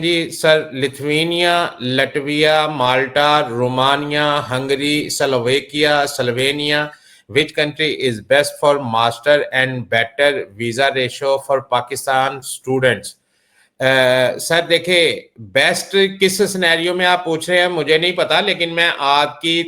Ji sir, Lithuania, Latvia, Malta, Romania, Hungary, Slovakia, Slovenia, which country is best for master and better visa ratio for Pakistan students? Sir देखिए, best किस scenario में आप पूछ रहे हैं मुझे नहीं पता, लेकिन मैं आपकी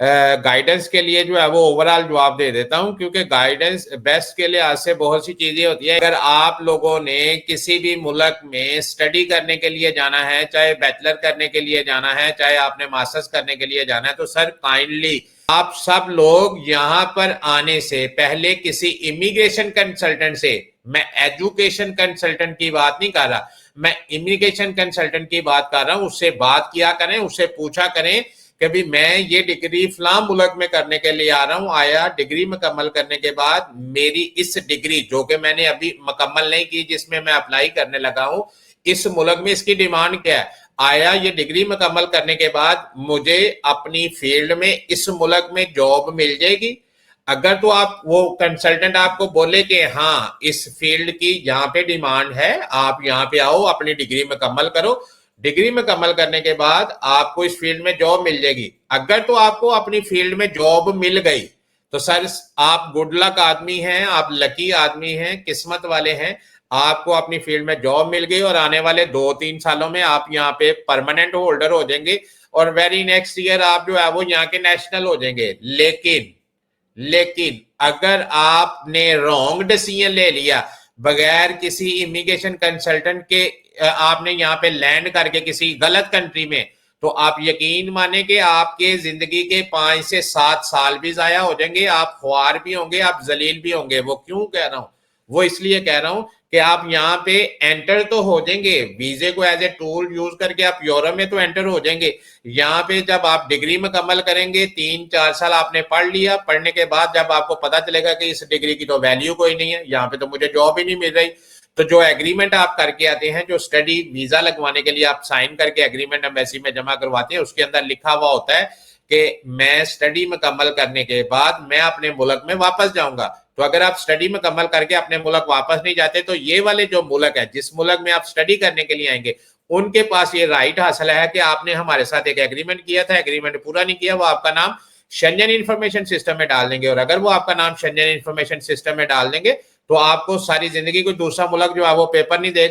गाइडेंस के लिए जो है वो ओवरऑल जवाब दे देता हूं, क्योंकि गाइडेंस बेस्ट के लिए आज से बहुत सी चीजें होती है। अगर आप लोगों ने किसी भी मुल्क में स्टडी करने के लिए जाना है, चाहे बैचलर करने के लिए जाना है, चाहे आपने मास्टर्स करने के लिए जाना है, तो सर काइंडली आप सब लोग यहां पर आने से पहले किसी इमिग्रेशन कंसल्टेंट से, मैं एजुकेशन कंसल्टेंट की बात नहीं कर रहा, मैं इमिग्रेशन कंसल्टेंट की बात कर रहा हूं, उससे बात किया करें, उससे पूछा करें कि भी मैं ये डिग्री फलां मुल्क में करने के लिए आ रहा हूं, आया डिग्री मुकम्मल करने के बाद मेरी इस डिग्री जो कि मैंने अभी मुकम्मल नहीं की, जिसमें मैं अप्लाई करने लगा हूं, इस मुल्क में इसकी डिमांड क्या है, आया ये डिग्री मुकम्मल करने के बाद मुझे अपनी फील्ड में इस मुल्क में जॉब मिल जाएगी। अगर तो आप वो कंसल्टेंट आपको बोले कि हाँ इस फील्ड की यहाँ पे डिमांड है, आप यहाँ पे आओ, अपनी डिग्री मुकम्मल करो, डिग्री मुकम्मल करने के बाद आपको इस फील्ड में जॉब मिल जाएगी। अगर तो आपको अपनी फील्ड में जॉब मिल गई तो सर आप गुड लक आदमी हैं, आप लकी आदमी हैं, किस्मत वाले हैं, आपको अपनी फील्ड में जॉब मिल गई और आने वाले 2-3 सालों में आप यहाँ पे परमानेंट होल्डर हो जाएंगे और वेरी नेक्स्ट ईयर आप जो है वो यहाँ के नेशनल हो जाएंगे। लेकिन अगर आपने रॉन्ग डिसीजन ले लिया, बगैर किसी इमिग्रेशन कंसल्टेंट के आपने यहाँ पे लैंड करके किसी गलत कंट्री में, तो आप यकीन माने कि आपके जिंदगी के 5 से 7 साल भी जाया हो जाएंगे, आप ख्वार भी होंगे, आप जलील भी होंगे। वो क्यों कह रहा हूं, वो इसलिए कह रहा हूं कि आप यहाँ पे एंटर तो हो जाएंगे, वीजे को एज ए टूल यूज करके आप यूरोप में तो एंटर हो जाएंगे। यहाँ पे जब आप डिग्री मुकम्मल करेंगे, 3-4 साल आपने पढ़ लिया, पढ़ने के बाद जब आपको पता चलेगा कि इस डिग्री की तो वैल्यू कोई नहीं है, यहाँ पे तो मुझे जॉब ही नहीं मिल रही, तो जो एग्रीमेंट आप करके आते हैं, जो स्टडी वीजा लगवाने के लिए आप साइन करके एग्रीमेंट एम्बेसी में जमा करवाते हैं, उसके अंदर लिखा हुआ होता है कि मैं स्टडी मुकम्मल करने के बाद मैं अपने मुल्क में वापस जाऊंगा। तो अगर आप स्टडी मुकम्मल करके अपने मुल्क वापस नहीं जाते, तो ये वाले जो मुल्क है, जिस मुल्क में आप स्टडी करने के लिए आएंगे, उनके पास ये राइट हासिल है कि आपने हमारे साथ एक एग्रीमेंट किया था, एग्रीमेंट पूरा नहीं किया, वो आपका नाम शेंजन इंफॉर्मेशन सिस्टम में डाल देंगे। और अगर वो आपका नाम शेंजन इंफॉर्मेशन सिस्टम में डाल देंगे तो आपको सारी जिंदगी कोई दूसरा मुल्क जो है वो पेपर नहीं देगा।